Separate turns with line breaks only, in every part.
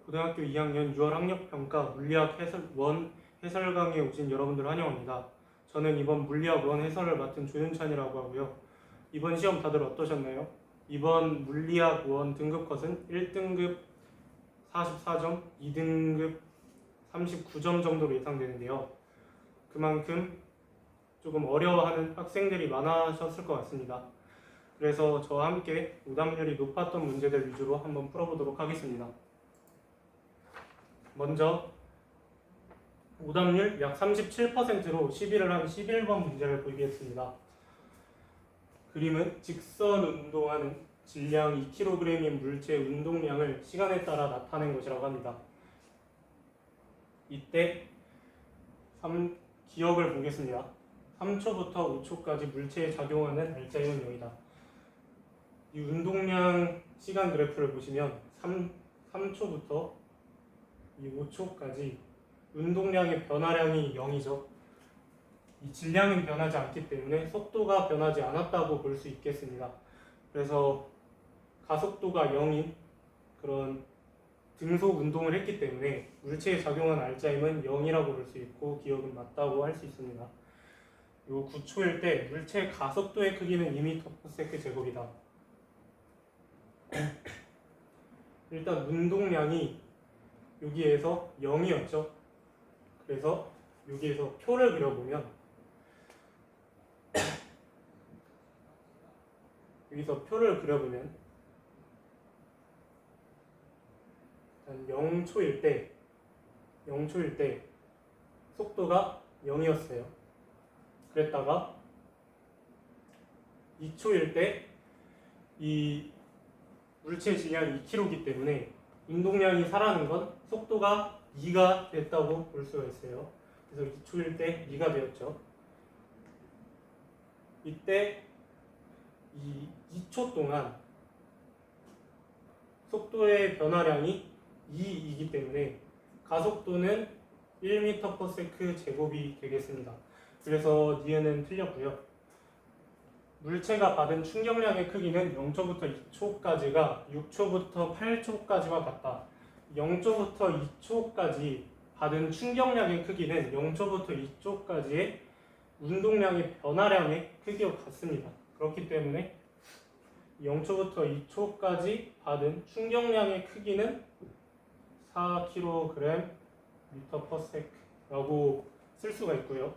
고등학교 2학년 6월 학력평가 물리학 해설 강의에 오신 여러분들 환영합니다. 저는 이번 물리학 1 해설을 맡은 조윤찬이라고 하고요. 이번 시험 다들 어떠셨나요? 이번 물리학 1 등급 컷은 1등급 44점, 2등급 39점 정도로 예상되는데요. 그만큼 조금 어려워하는 학생들이 많아졌을 것 같습니다. 그래서 저와 함께 오답률이 높았던 문제들 위주로 한번 풀어보도록 하겠습니다. 먼저 오답률 약 37%로 11을 한 11번 문제를 보이겠습니다. 그림은 직선 운동하는 질량 2kg인 물체의 운동량을 시간에 따라 나타낸 것이라고 합니다. 이때 기억을 보겠습니다. 3초부터 5초까지 물체에 작용하는 알짜임은 0이다. 이 운동량 시간 그래프를 보시면 3초부터 이 5초까지 운동량의 변화량이 0이죠. 이 질량은 변하지 않기 때문에 속도가 변하지 않았다고 볼 수 있겠습니다. 그래서 가속도가 0인 그런 등속 운동을 했기 때문에 물체에 작용한 알짜임은 0이라고 볼 수 있고 기억은 맞다고 할 수 있습니다. 요 9초일 때 물체의 가속도의 크기는 2m/s 제곱이다. 일단 운동량이 여기에서 0이었죠. 그래서 여기에서 표를 그려보면 여기서 표를 그려보면 일단 0초일 때 속도가 0이었어요. 그랬다가 2초일 때 이 물체의 질량이 2kg이기 때문에 운동량이 사라는 건 속도가 2가 됐다고 볼 수가 있어요. 그래서 2초일 때 2가 되었죠. 이때 이 2초 동안 속도의 변화량이 2이기 때문에 가속도는 1m/s 제곱이 되겠습니다. 그래서 니은은 틀렸고요. 물체가 받은 충격량의 크기는 0초부터 2초까지가 6초부터 8초까지와 같다. 0초부터 2초까지 받은 충격량의 크기는 0초부터 2초까지의 운동량의 변화량의 크기와 같습니다. 그렇기 때문에 0초부터 2초까지 받은 충격량의 크기는 4kg/m/s라고 쓸 수가 있고요.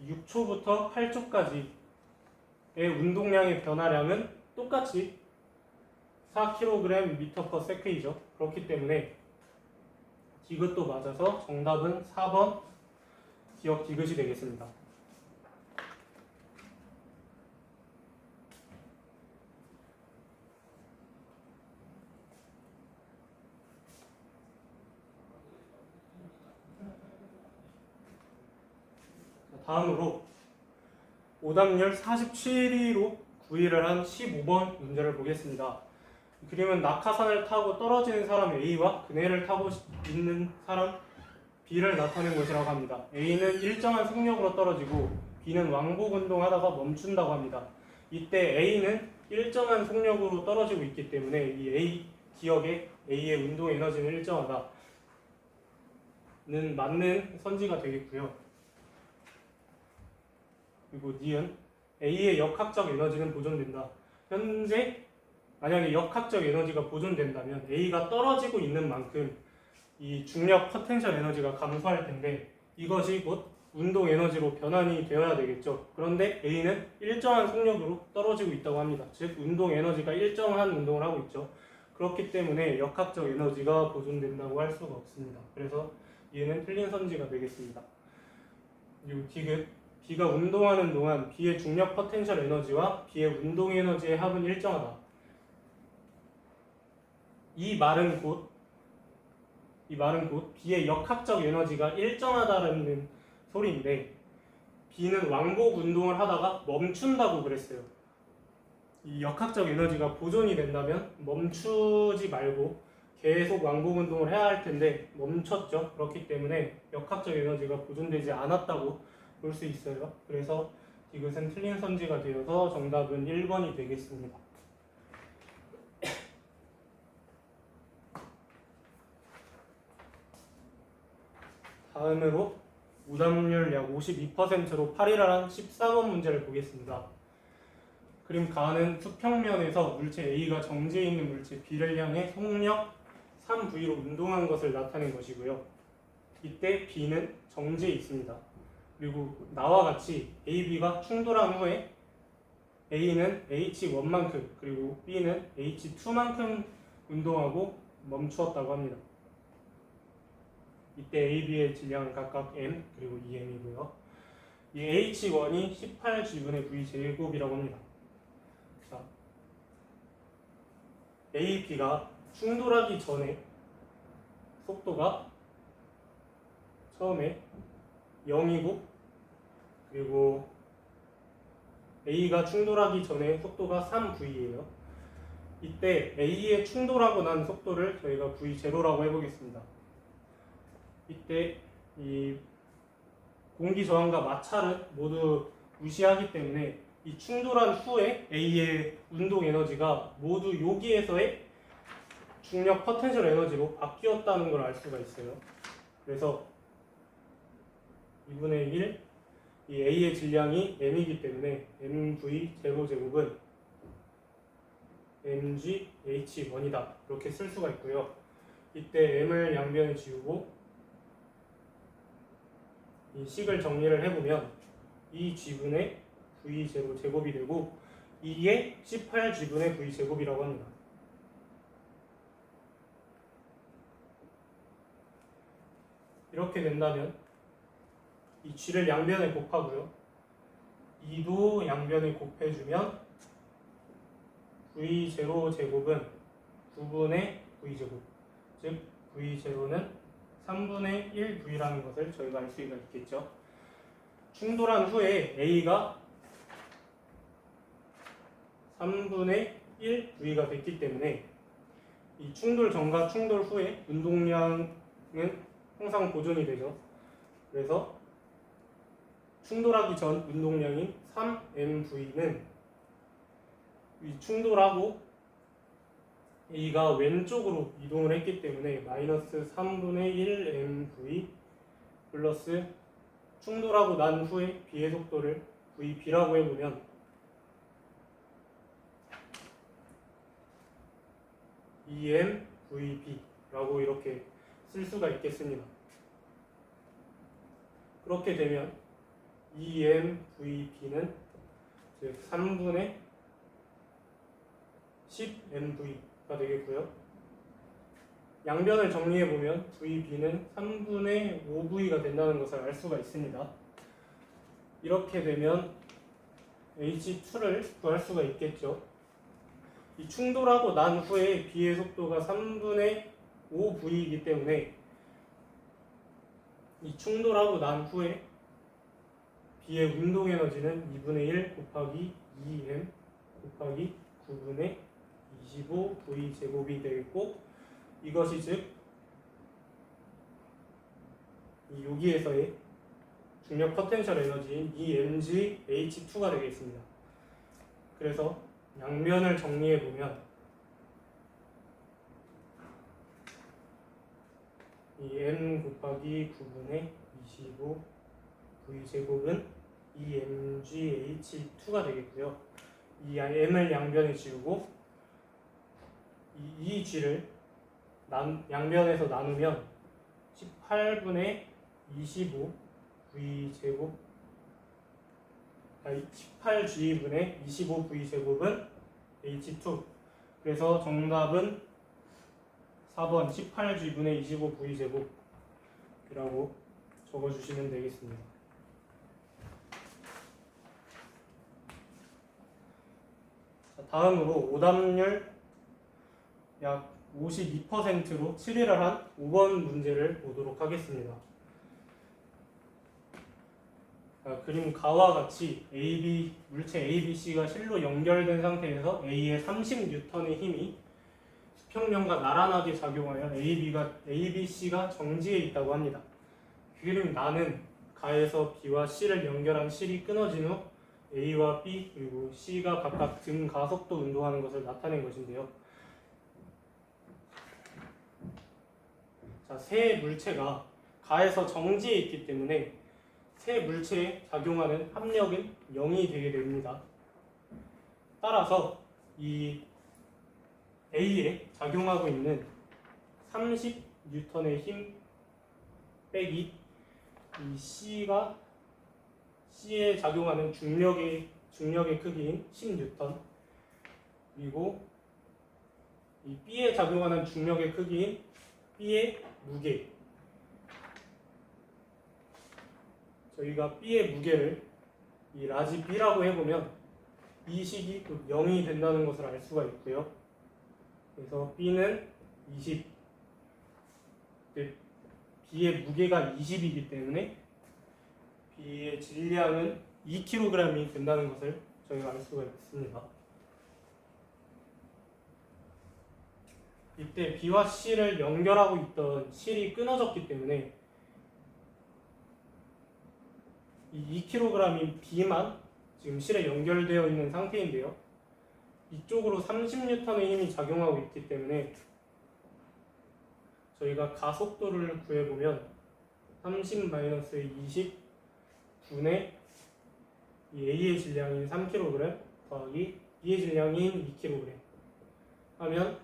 6초부터 8초까지의 운동량의 변화량은 똑같이 4kg/m이죠. 그렇기 때문에 디귿도 맞아서 정답은 4번 기억 디귿이 되겠습니다. 다음으로 오답률 47위로 9위를 한 15번 문제를 보겠습니다. 그림은 낙하산을 타고 떨어지는 사람 A와 그네를 타고 있는 사람 B를 나타낸 것이라고 합니다. A는 일정한 속력으로 떨어지고 B는 왕복 운동하다가 멈춘다고 합니다. 이때 A는 일정한 속력으로 떨어지고 있기 때문에 이 A 기억에 A의 운동 에너지는 일정하다는 맞는 선지가 되겠고요. 그리고 니은 A의 역학적 에너지는 보존된다. 현재 만약에 역학적 에너지가 보존된다면 A가 떨어지고 있는 만큼 이 중력 포텐셜 에너지가 감소할 텐데 이것이 곧 운동 에너지로 변환이 되어야 되겠죠. 그런데 A는 일정한 속력으로 떨어지고 있다고 합니다. 즉 운동 에너지가 일정한 운동을 하고 있죠. 그렇기 때문에 역학적 에너지가 보존된다고 할 수가 없습니다. 그래서 얘는 틀린 선지가 되겠습니다. 그리고 디귿 B가 운동하는 동안 B의 중력 포텐셜 에너지와 B의 운동 에너지의 합은 일정하다. 이 말은 곧 B의 역학적 에너지가 일정하다는 소리인데 B는 왕복 운동을 하다가 멈춘다고 그랬어요. 이 역학적 에너지가 보존이 된다면 멈추지 말고 계속 왕복 운동을 해야 할 텐데 멈췄죠. 그렇기 때문에 역학적 에너지가 보존되지 않았다고 볼 수 있어요. 그래서 이것은 틀린 선지가 되어서 정답은 1번이 되겠습니다. 다음으로 오답률 약 52%로 8위를 한 13번 문제를 보겠습니다. 그림 가는 수평면에서 물체 A가 정지해 있는 물체 B를 향해 속력 3V로 운동한 것을 나타낸 것이고요. 이때 B는 정지해 있습니다. 그리고 나와 같이 A, B가 충돌한 후에 A는 H1만큼 그리고 B는 H2만큼 운동하고 멈추었다고 합니다. 이때 A, B의 질량은 각각 m 그리고 2m이고요. 이 H1이 18G분의 V제곱이라고 합니다. 자, A, B가 충돌하기 전에 속도가 처음에 0이고 그리고 A가 충돌하기 전에 속도가 3V예요. 이때 A에 충돌하고 난 속도를 저희가 V0라고 해보겠습니다. 이때 이 공기 저항과 마찰은 모두 무시하기 때문에 이 충돌한 후에 A의 운동 에너지가 모두 여기에서의 중력 포텐셜 에너지로 바뀌었다는 걸 알 수가 있어요. 그래서 2분의 1, 이 A의 질량이 m이기 때문에 mv 제곱은 mg h1이다 이렇게 쓸 수가 있고요. 이때 m을 양변에 지우고 이 식을 정리를 해보면 이 g분의 v 제곱이 되고 이게 18g분의 v 제곱이라고 합니다. 이렇게 된다면 이 g를 양변에 곱하고요. 2도 양변에 곱해주면 v0 제곱은 9분의 v 제곱, 즉 v0는 3분의 1v라는 것을 저희가 알 수가 있겠죠. 충돌한 후에 A가 3분의 1v가 됐기 때문에 이 충돌 전과 충돌 후에 운동량은 항상 보존이 되죠. 그래서 충돌하기 전 운동량인 3mv는 이 충돌하고 A가 왼쪽으로 이동을 했기 때문에 마이너스 3분의 1mv 플러스 충돌하고 난 후에 B의 속도를 vb라고 해보면 emvb라고 이렇게 쓸 수가 있겠습니다. 그렇게 되면 emvb는 즉 3분의 10mv가 되겠고요. 양변을 정리해보면 vb는 3분의 5v가 된다는 것을 알 수가 있습니다. 이렇게 되면 h2를 구할 수가 있겠죠. 이 충돌하고 난 후에 b의 속도가 3분의 5v이기 때문에 이 충돌하고 난 후에 B의 운동 에너지는 2분의 1 곱하기 2m 곱하기 9분의 25v 제곱이 되겠고 이것이 즉 여기에서의 중력 포텐셜 에너지인 EMG H2가 되겠습니다. 그래서 양면을 정리해 보면 이 m 곱하기 9분의 25v 제곱은 EMG H2가 되겠고요. 이 m을 양변에 지우고 이 g를 양변에서 나누면 18분의 25v 제곱 18g분의 25v 제곱은 H2. 그래서 정답은 4번 18g분의 25v 제곱이라고 적어주시면 되겠습니다. 자, 다음으로 오답률 약 52%로 7위를 한 5번 문제를 보도록 하겠습니다. 그림 가와 같이 물체 ABC가 실로 연결된 상태에서 A의 30N의 힘이 수평면과 나란하게 작용하여 ABC가 정지해 있다고 합니다. 그림 나는 가에서 B와 C를 연결한 실이 끊어진 후 A와 B 그리고 C가 각각 등가속도 운동하는 것을 나타낸 것인데요. 자, 세 물체가 4에서 정지해 있기 때문에 새 물체에 작용하는 합력은 0이 되게 됩니다. 따라서 이 A에 작용하고 있는 30N의 힘 빼기 이 C에 작용하는 중력의 크기인 10N 그리고 이 B에 작용하는 중력의 크기인 B의 무게 저희가 B의 무게를 이 라지 B라고 해보면 이 식이 0이 된다는 것을 알 수가 있고요. 그래서 B는 20 B의 무게가 20이기 때문에 B의 질량은 2kg이 된다는 것을 저희가 알 수가 있습니다. 이때 B와 C를 연결하고 있던 실이 끊어졌기 때문에 이 2kg인 B만 지금 실에 연결되어 있는 상태인데요. 이쪽으로 30N의 힘이 작용하고 있기 때문에 저희가 가속도를 구해보면 30-20 분의 이 A의 질량인 3kg 더하기 B의 질량인 2kg 하면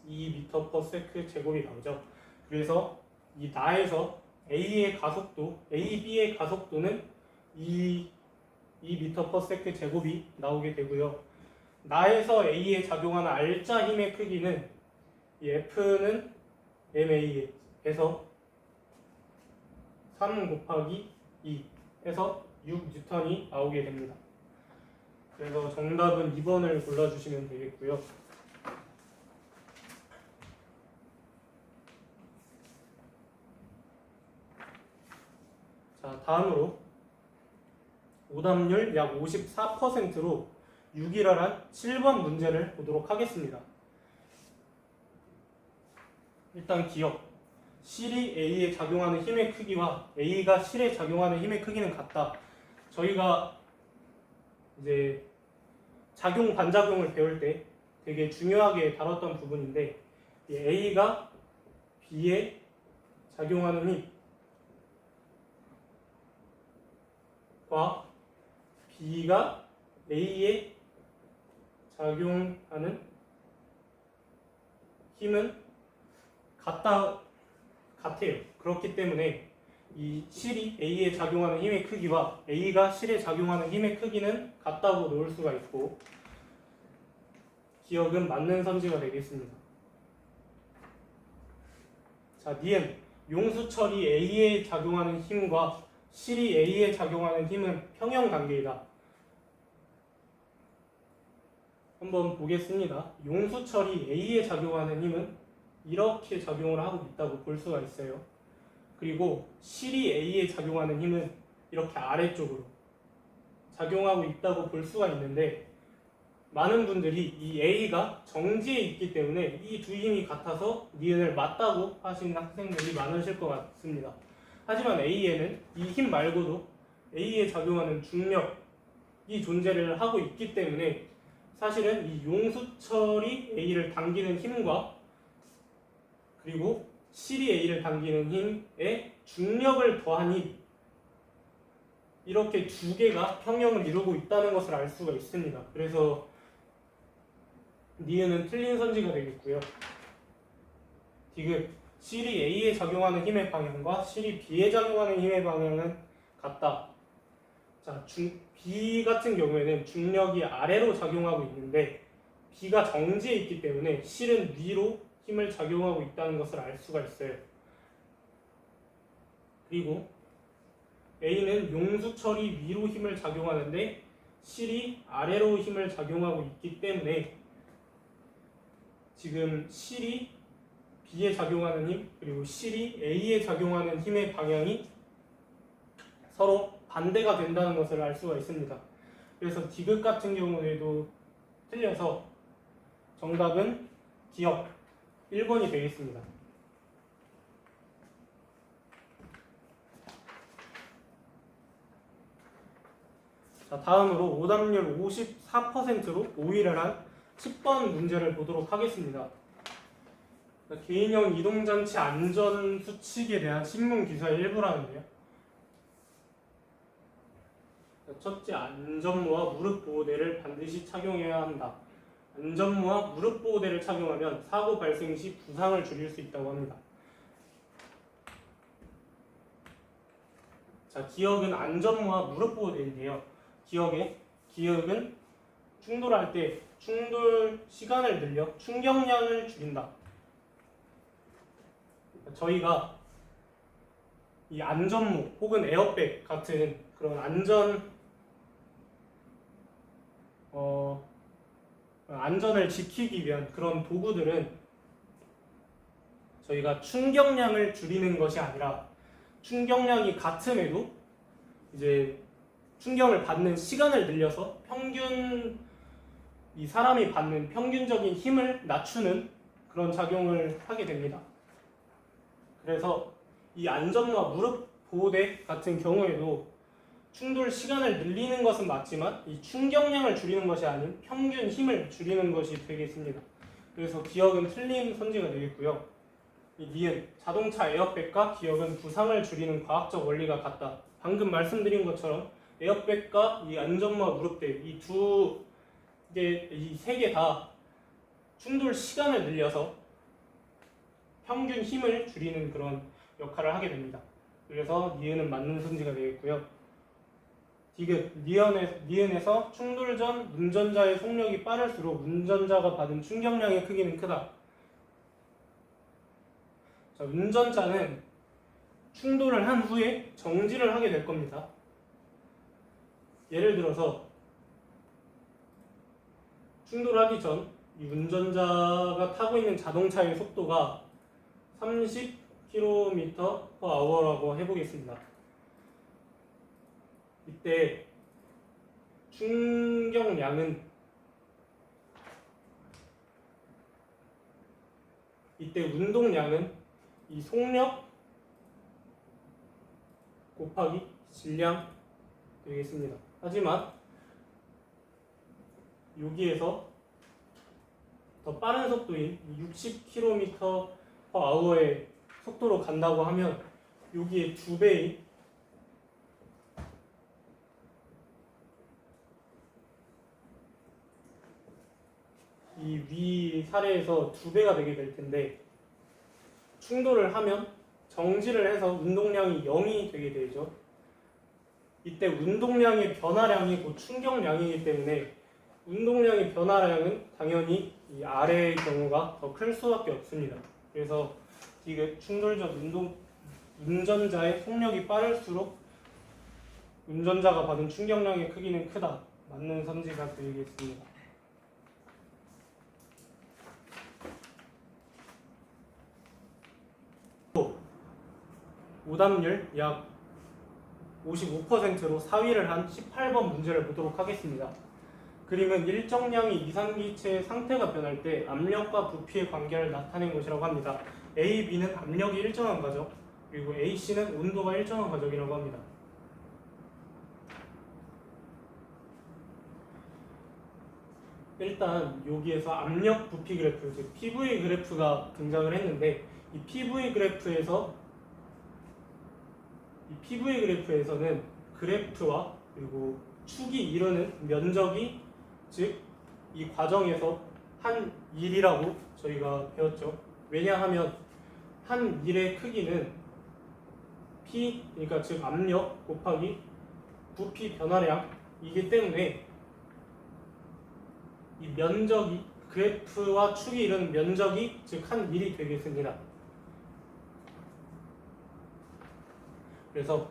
2m/s 제곱이 나오죠. 그래서 이 나에서 A의 가속도, A, B의 가속도는 2m/s 제곱이 나오게 되고요. 나에서 A에 작용하는 알짜 힘의 크기는 이 F는 MA에서 3 곱하기 2 해서 6N이 나오게 됩니다. 그래서 정답은 2번을 골라주시면 되겠고요. 자, 다음으로 오답률 약 54%로 유기랄한 7번 문제를 보도록 하겠습니다. 일단 기억. 실이 A에 작용하는 힘의 크기와 A가 실에 작용하는 힘의 크기는 같다. 저희가 이제 작용 반작용을 배울 때 되게 중요하게 다뤘던 부분인데 A가 B에 작용하는 힘과 B가 A에 작용하는 힘은 같아요. 그렇기 때문에 이 실이 A에 작용하는 힘의 크기와 A가 실에 작용하는 힘의 크기는 같다고 놓을 수가 있고 기억은 맞는 선지가 되겠습니다. 자, 니은 용수철이 A에 작용하는 힘과 실이 A에 작용하는 힘은 평형관계이다. 한번 보겠습니다. 용수철이 A에 작용하는 힘은 이렇게 작용을 하고 있다고 볼 수가 있어요. 그리고 실이 A에 작용하는 힘은 이렇게 아래쪽으로 작용하고 있다고 볼 수가 있는데 많은 분들이 이 A가 정지에 있기 때문에 이 두 힘이 같아서 니은을 맞다고 하시는 학생들이 많으실 것 같습니다. 하지만 A에는 이 힘 말고도 A에 작용하는 중력이 존재를 하고 있기 때문에 사실은 이 용수철이 A를 당기는 힘과 그리고 실이 A를 당기는 힘에 중력을 더하니 이렇게 두 개가 평형을 이루고 있다는 것을 알 수가 있습니다. 그래서 니은은 틀린 선지가 되겠고요. 디귿 실이 A에 작용하는 힘의 방향과 실이 B에 작용하는 힘의 방향은 같다. 자, B 같은 경우에는 중력이 아래로 작용하고 있는데 B가 정지에 있기 때문에 실은 위로 힘을 작용하고 있다는 것을 알 수가 있어요. 그리고 A는 용수철이 위로 힘을 작용하는데 실이 아래로 힘을 작용하고 있기 때문에 지금 실이 B에 작용하는 힘 그리고 실이 A에 작용하는 힘의 방향이 서로 반대가 된다는 것을 알 수가 있습니다. 그래서 디귿 같은 경우에도 틀려서 정답은 기억 1번이 되겠습니다. 자, 다음으로 오답률 54%로 오일을 한 10번 문제를 보도록 하겠습니다. 개인형 이동장치 안전 수칙에 대한 신문 기사의 일부라는데요. 첫째, 안전모와 무릎 보호대를 반드시 착용해야 한다. 안전모와 무릎 보호대를 착용하면 사고 발생 시 부상을 줄일 수 있다고 합니다. 자, 기억은 안전모와 무릎 보호대인데요. 기억은 충돌할 때 충돌 시간을 늘려 충격량을 줄인다. 저희가 이 안전모 혹은 에어백 같은 그런 안전을 지키기 위한 그런 도구들은 저희가 충격량을 줄이는 것이 아니라 충격량이 같음에도 이제 충격을 받는 시간을 늘려서 이 사람이 받는 평균적인 힘을 낮추는 그런 작용을 하게 됩니다. 그래서 이 안전모와 무릎 보호대 같은 경우에도 충돌 시간을 늘리는 것은 맞지만 이 충격량을 줄이는 것이 아닌 평균 힘을 줄이는 것이 되겠습니다. 그래서 기억은 틀린 선지가 되겠고요. 이 니은 자동차 에어백과 기억은 부상을 줄이는 과학적 원리가 같다. 방금 말씀드린 것처럼 에어백과 이 안전모와 무릎대 이 세 개 다 충돌 시간을 늘려서 평균 힘을 줄이는 그런 역할을 하게 됩니다. 그래서 니은은 맞는 선지가 되겠고요. 디귿 니은에서 충돌 전 운전자의 속력이 빠를수록 운전자가 받은 충격량의 크기는 크다. 자, 운전자는 충돌을 한 후에 정지를 하게 될 겁니다. 예를 들어서 충돌하기 전 이 운전자가 타고 있는 자동차의 속도가 30km/h라고 해보겠습니다. 이때 운동량은 이 속력 곱하기 질량 되겠습니다. 하지만 여기에서 더 빠른 속도인 60km/h의 속도로 간다고 하면 여기에 2배의 이 위 사례에서 2배가 되게 될 텐데 충돌을 하면 정지를 해서 운동량이 0이 되게 되죠. 이때 운동량의 변화량이 곧 충격량이기 때문에 운동량의 변화량은 당연히 이 아래의 경우가 더 클 수밖에 없습니다. 그래서 이게 충돌 전 운전자의 속력이 빠를수록 운전자가 받은 충격량의 크기는 크다. 맞는 선지가 되겠습니다. 오답률 약 55%로 4위를 한 18번 문제를 보도록 하겠습니다. 그림은 일정량의 이산기체의 상태가 변할 때 압력과 부피의 관계를 나타낸 것이라고 합니다. A, B는 압력이 일정한 가적, 그리고 A, C는 온도가 일정한 가적이라고 합니다. 일단 여기에서 압력 부피 그래프, 즉 PV 그래프가 등장을 했는데 이 PV 그래프에서는 그래프와 그리고 축이 이루는 면적이 즉 이 과정에서 한 일이라고 저희가 배웠죠. 왜냐하면 한 일의 크기는 P, 그러니까 즉 압력 곱하기 부피 변화량이기 때문에 이 면적이 그래프와 축이 이루는 면적이 즉 한 일이 되겠습니다. 그래서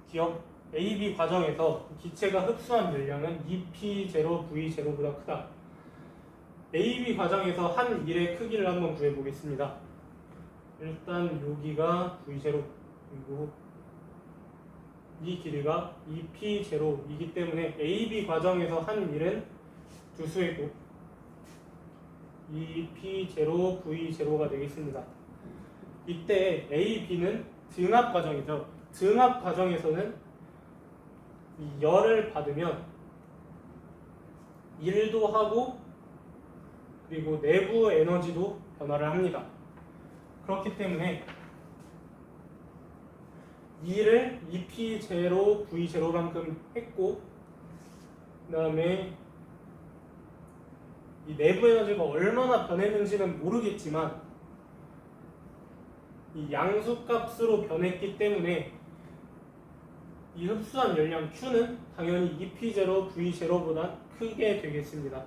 기억 AB 과정에서 기체가 흡수한 물량은 EP0, V0보다 크다. AB 과정에서 한 일의 크기를 한번 구해보겠습니다. 일단 여기가 V0 그리고 이 길이가 EP0이기 때문에 AB 과정에서 한 일은 두 수이고 EP0, V0가 되겠습니다. 이때 A, B는 등압 과정이죠. 등압 과정에서는 이 열을 받으면 일도 하고 그리고 내부 에너지도 변화를 합니다. 그렇기 때문에 2를 2p0 v0만큼 했고 그 다음에 이 내부 에너지가 얼마나 변했는지는 모르겠지만 이 양수값으로 변했기 때문에 이 흡수한 열량 Q는 당연히 2p0 v0보다 크게 되겠습니다.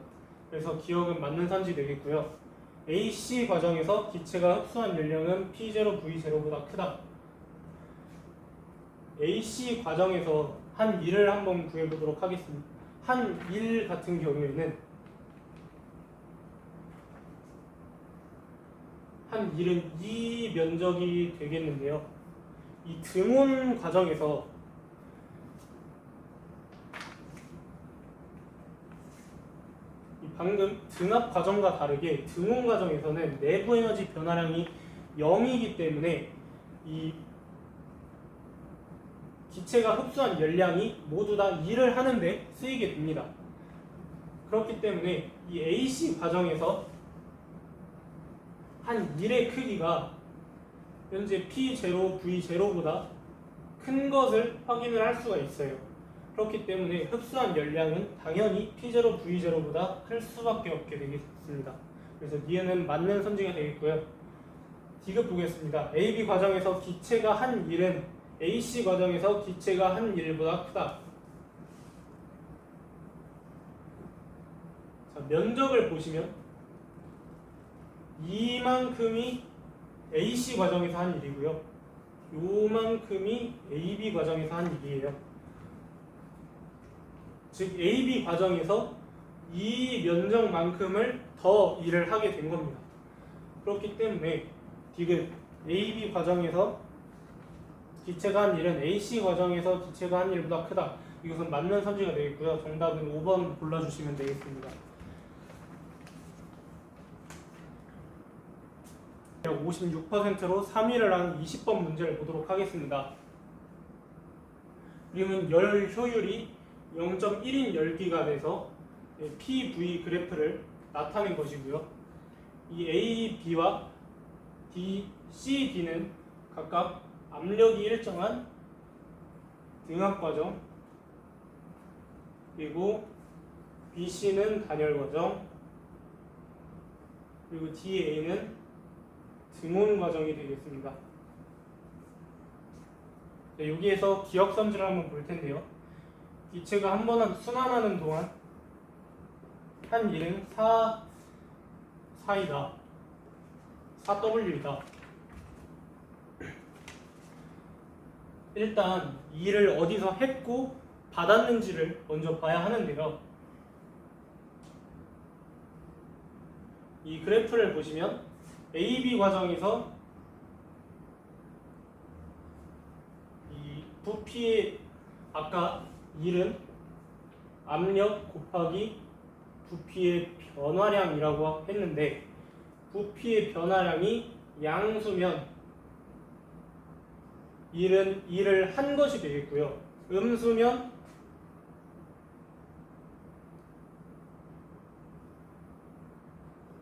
그래서 기억은 맞는 선지 되겠고요. AC 과정에서 기체가 흡수한 열량은 p0 v0보다 크다. AC 과정에서 한 1을 한번 구해보도록 하겠습니다. 한 1 같은 경우에는 한 1은 이 면적이 되겠는데요. 이 등온 과정에서 방금 등압 과정과 다르게 등온 과정에서는 내부 에너지 변화량이 0이기 때문에 이 기체가 흡수한 열량이 모두 다 일을 하는데 쓰이게 됩니다. 그렇기 때문에 이 AC 과정에서 한 1의 크기가 현재 P0, V0보다 큰 것을 확인을 할 수가 있어요. 그렇기 때문에 흡수한 열량은 당연히 P0, V0보다 클 수밖에 없게 되겠습니다. 그래서 니은은 맞는 선지가 되겠고요. 디귿 보겠습니다. AB 과정에서 기체가 한 1은 AC 과정에서 기체가 한 1보다 크다. 자, 면적을 보시면 이만큼이 AC 과정에서 한 1이고요. 요만큼이 AB 과정에서 한 1이에요. 즉 AB 과정에서 이 면적만큼을 더 일을 하게 된 겁니다. 그렇기 때문에 디귿 AB 과정에서 기체가 한 1은 AC 과정에서 기체가 한 1보다 크다. 이것은 맞는 선지가 되겠고요. 정답은 5번 골라주시면 되겠습니다. 56%로 3위를 한 20번 문제를 보도록 하겠습니다. 그러면 열 효율이 0.1인 열기가 돼서 PV 그래프를 나타낸 것이고요. 이 A, B와 D, C, D는 각각 압력이 일정한 등압 과정, 그리고 B, C는 단열 과정, 그리고 D, A는 등온 과정이 되겠습니다. 네, 여기에서 기억선지를 한번 볼 텐데요. 기체가 한 번 순환하는 동안 한 1은 4이다. 4W이다. 일단 이 일을 어디서 했고 받았는지를 먼저 봐야 하는데요. 이 그래프를 보시면 AB 과정에서 이 부피의 아까 1은 압력 곱하기 부피의 변화량이라고 했는데 부피의 변화량이 양수면 1은 일을 한 것이 되겠고요.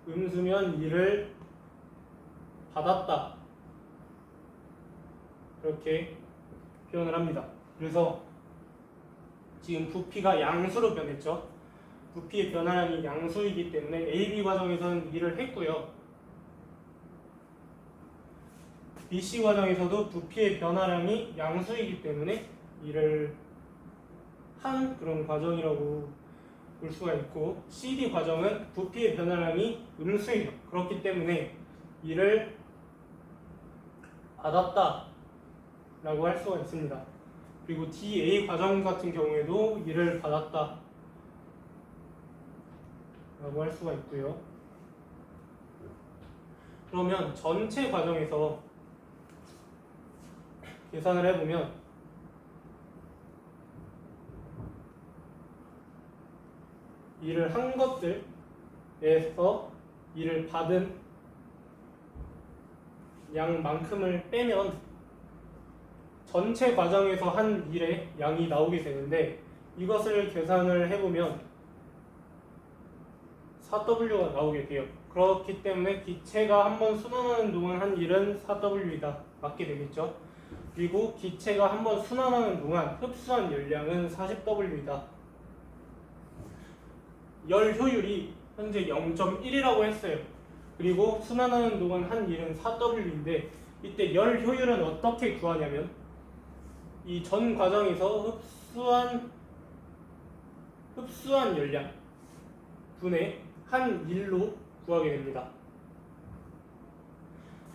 음수면 일을 받았다. 이렇게 표현을 합니다. 그래서 지금 부피가 양수로 변했죠. 부피의 변화량이 양수이기 때문에 AB 과정에서는 일을 했고요. BC 과정에서도 부피의 변화량이 양수이기 때문에 일을 한 그런 과정이라고 볼 수가 있고, CD 과정은 부피의 변화량이 음수예요. 그렇기 때문에 일을 받았다 라고 할 수가 있습니다. 그리고 DA 과정 같은 경우에도 일을 받았다 라고 할 수가 있고요. 그러면 전체 과정에서 계산을 해보면 일을 한 것들에서 일을 받은 양만큼을 빼면 전체 과정에서 한 일의 양이 나오게 되는데, 이것을 계산을 해보면 4W가 나오게 돼요. 그렇기 때문에 기체가 한번 순환하는 동안 한 일은 4W이다. 맞게 되겠죠. 그리고 기체가 한번 순환하는 동안 흡수한 열량은 40W이다. 열 효율이 현재 0.1이라고 했어요. 그리고 순환하는 동안 한 일은 4W인데 이때 열 효율은 어떻게 구하냐면 이 전 과정에서 흡수한 열량 분의 한 일로 구하게 됩니다.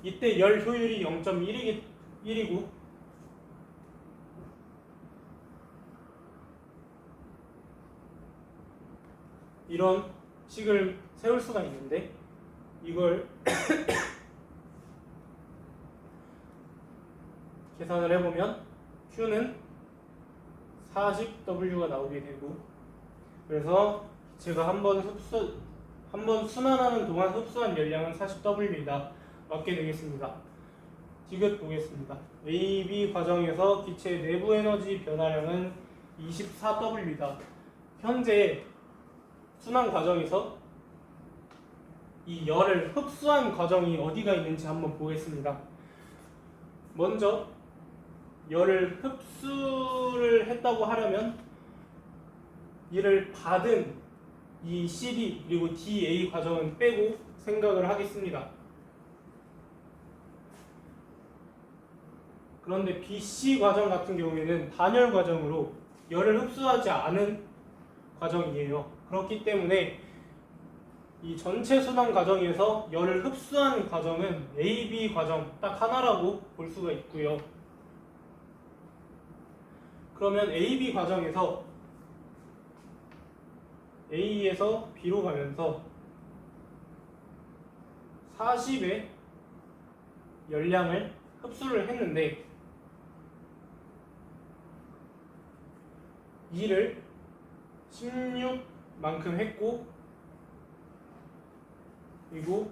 이때 열 효율이 0.1이고 이런 식을 세울 수가 있는데 이걸 계산을 해보면 Q는 40W가 나오게 되고 그래서 제가 한번 순환하는 동안 흡수한 열량은 40W이다. 맞게 되겠습니다. 디귿 보겠습니다. AB 과정에서 기체 내부 에너지 변화량은 24W이다. 현재 순환 과정에서 이 열을 흡수한 과정이 어디가 있는지 한번 보겠습니다. 먼저 열을 흡수를 했다고 하려면 이를 받은 이 CD 그리고 DA 과정은 빼고 생각을 하겠습니다. 그런데 BC 과정 같은 경우에는 단열 과정으로 열을 흡수하지 않은 과정이에요. 그렇기 때문에 이 전체 순환 과정에서 열을 흡수한 과정은 AB 과정 딱 하나라고 볼 수가 있고요. 그러면 AB 과정에서 A에서 B로 가면서 40의 열량을 흡수를 했는데 이를 16만큼 했고 그리고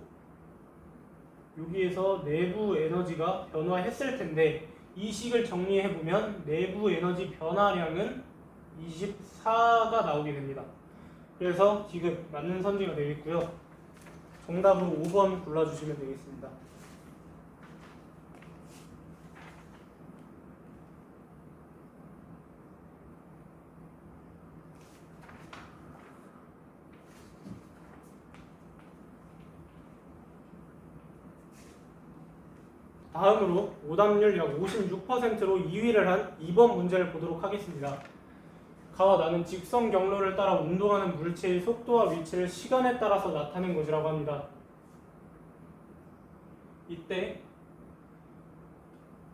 여기에서 내부 에너지가 변화했을 텐데 이 식을 정리해보면 내부 에너지 변화량은 24가 나오게 됩니다. 그래서 디귿 맞는 선지가 되겠고요. 정답으로 5번 골라주시면 되겠습니다. 다음으로 오답률 약 56%로 2위를 한 2번 문제를 보도록 하겠습니다. 가와 나는 직선 경로를 따라 운동하는 물체의 속도와 위치를 시간에 따라서 나타낸 것이라고 합니다. 이때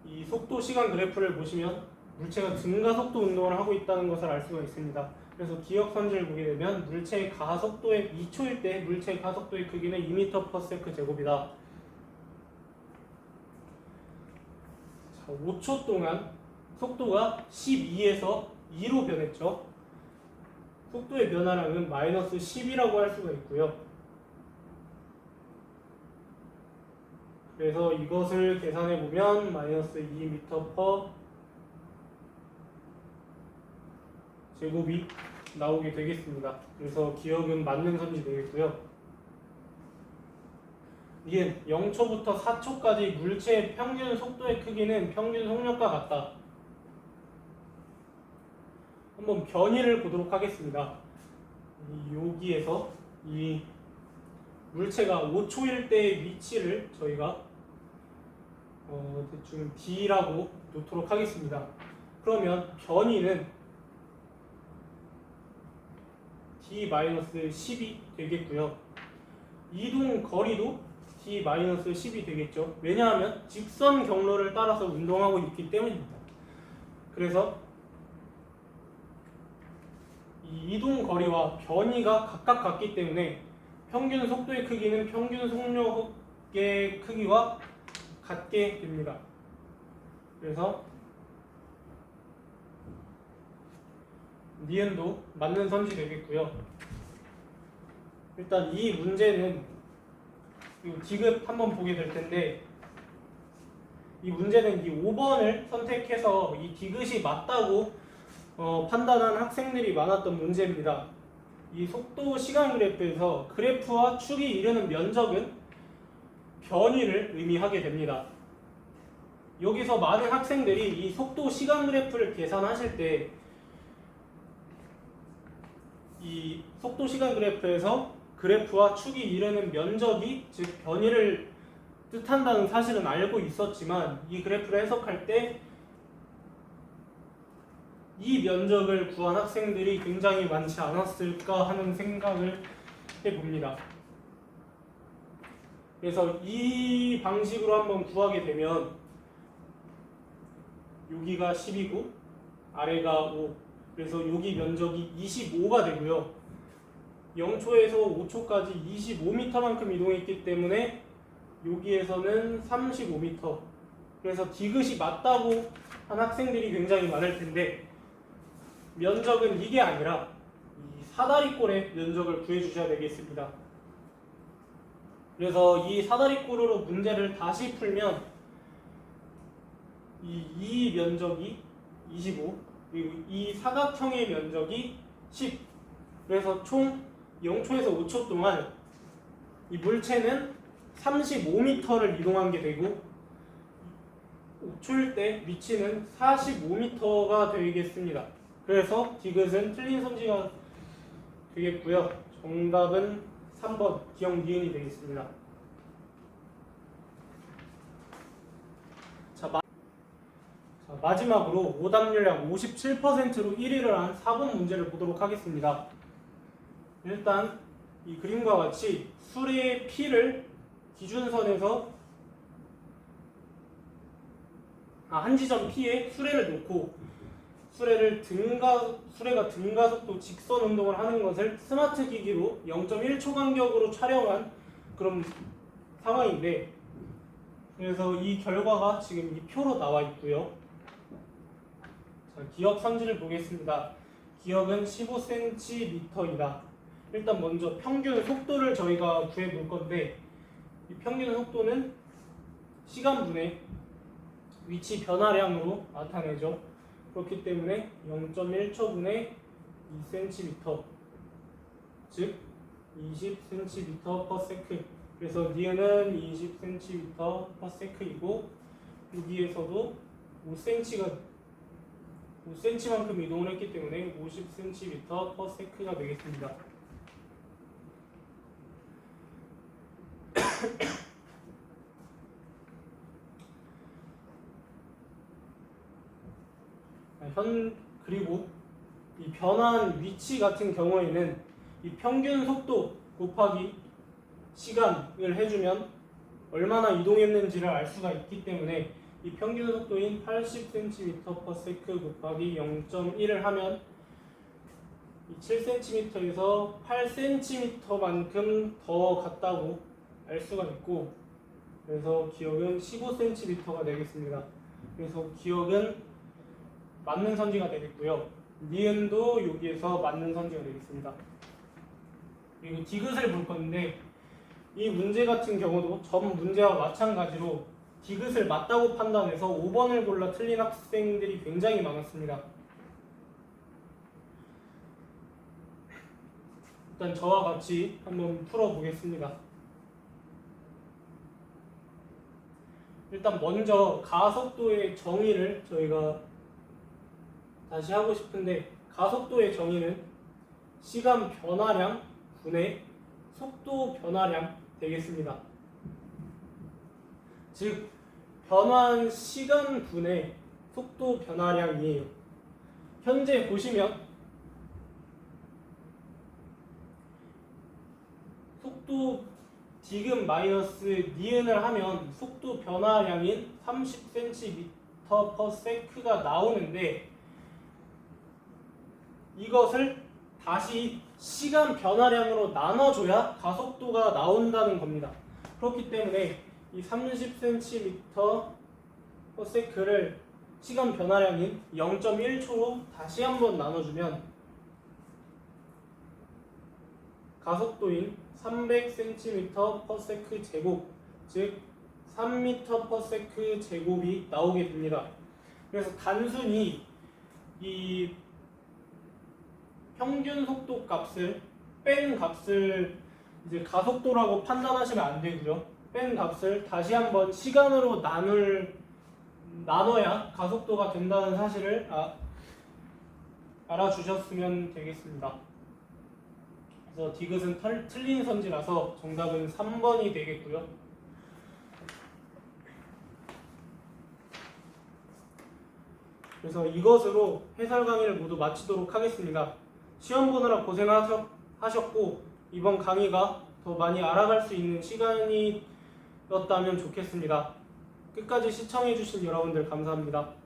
이 속도 시간 그래프를 보시면 물체가 증가속도 운동을 하고 있다는 것을 알 수가 있습니다. 그래서 기억 선지를 보게 되면 물체의 가속도의 2초일 때 물체의 가속도의 크기는 2m/s 제곱이다. 5초 동안 속도가 12에서 2로 변했죠. 속도의 변화량은 마이너스 10이라고 할 수가 있고요. 그래서 이것을 계산해 보면 마이너스 2m/s 제곱이 나오게 되겠습니다. 그래서 기억은 맞는 선지 되겠고요. 이게 0초부터 4초까지 물체의 평균 속도의 크기는 평균 속력과 같다. 한번 변이를 보도록 하겠습니다. 여기에서 이 물체가 5초일 때의 위치를 저희가 대충 D라고 놓도록 하겠습니다. 그러면 변이는 D-10이 되겠고요. 이동 거리도 D-10이 되겠죠. 왜냐하면 직선 경로를 따라서 운동하고 있기 때문입니다. 그래서 이 이동 거리와 변이가 각각 같기 때문에 평균 속도의 크기는 평균 속력의 크기와 같게 됩니다. 그래서 니은도 맞는 선지 되겠고요. 일단 이 문제는 디귿 한번 보게 될 텐데 이 문제는 이 5번을 선택해서 이 디귿이 맞다고 판단한 학생들이 많았던 문제입니다. 이 속도 시간 그래프에서 그래프와 축이 이르는 면적은 변위를 의미하게 됩니다. 여기서 많은 학생들이 이 속도 시간 그래프를 계산하실 때 이 속도 시간 그래프에서 그래프와 축이 이르는 면적이 즉 변위를 뜻한다는 사실은 알고 있었지만 이 그래프를 해석할 때 이 면적을 구한 학생들이 굉장히 많지 않았을까 하는 생각을 해봅니다. 그래서 이 방식으로 한번 구하게 되면 여기가 10이고 아래가 5, 그래서 여기 면적이 25가 되고요. 0초에서 5초까지 25m만큼 이동했기 때문에 여기에서는 35m. 그래서 디귿이 맞다고 한 학생들이 굉장히 많을 텐데 면적은 이게 아니라 이 사다리꼴의 면적을 구해주셔야 되겠습니다. 그래서 이 사다리꼴으로 문제를 다시 풀면 이 면적이 25 그리고 이 사각형의 면적이 10. 그래서 총 0초에서 5초 동안 이 물체는 35m를 이동한 게 되고 5초일 때 위치는 45m가 되겠습니다. 그래서 디귿은 틀린 선지가 되겠고요. 정답은 3번 기억 니은이 되겠습니다. 마지막으로 오답률 약 57%로 1위를 한 4번 문제를 보도록 하겠습니다. 일단 이 그림과 같이 수레의 P를 기준선에서 한 지점 P에 수레를 놓고 수레가 등가속도 직선 운동을 하는 것을 스마트 기기로 0.1초 간격으로 촬영한 그런 상황인데 그래서 이 결과가 지금 이 표로 나와 있고요. 자, 기억 선지를 보겠습니다. 기억은 15cm이다. 일단 먼저 평균 속도를 저희가 구해 볼 건데 이 평균 속도는 시간분의 위치 변화량으로 나타내죠. 그렇기 때문에 0.1초분의 2cm 즉 20cm/s. 그래서 니은은 20cm/s이고 여기에서도 5cm만큼 이동을 했기 때문에 50cm/s가 되겠습니다. 그리고 이 변환 위치 같은 경우에는 이 평균 속도 곱하기 시간을 해주면 얼마나 이동했는지를 알 수가 있기 때문에 이 평균 속도인 80cm/s 곱하기 0.1을 하면 7cm에서 8cm만큼 더 갔다고 알 수가 있고 그래서 기억은 15cm가 되겠습니다. 그래서 기억은 맞는 선지가 되겠고요. 니은도 여기에서 맞는 선지가 되겠습니다. 그리고 디귿을 볼 건데 이 문제 같은 경우도 전 문제와 마찬가지로 디귿을 맞다고 판단해서 5번을 골라 틀린 학생들이 굉장히 많았습니다. 일단 저와 같이 한번 풀어보겠습니다. 일단 먼저 가속도의 정의를 저희가 다시 하고 싶은데 가속도의 정의는 시간 변화량 분의 속도 변화량 되겠습니다. 즉 변환 시간 분의 속도 변화량이에요. 현재 보시면 속도 디귿 마이너스 니은을 하면 속도 변화량인 30cm/s가 나오는데 이것을 다시 시간 변화량으로 나눠줘야 가속도가 나온다는 겁니다. 그렇기 때문에 이 30cm/s를 시간 변화량인 0.1초로 다시 한번 나눠주면 가속도인 300cm/s 제곱 즉 3m/s 제곱이 나오게 됩니다. 그래서 단순히 이 평균 속도 값을 뺀 값을 이제 가속도라고 판단하시면 안 되고요. 뺀 값을 다시 한번 시간으로 나눠야 가속도가 된다는 사실을 알아주셨으면 되겠습니다. 그래서 디귿은 틀린 선지라서 정답은 3번이 되겠고요. 그래서 이것으로 해설 강의를 모두 마치도록 하겠습니다. 시험 보느라 고생하셨고 이번 강의가 더 많이 알아갈 수 있는 시간이었다면 좋겠습니다. 끝까지 시청해주신 여러분들 감사합니다.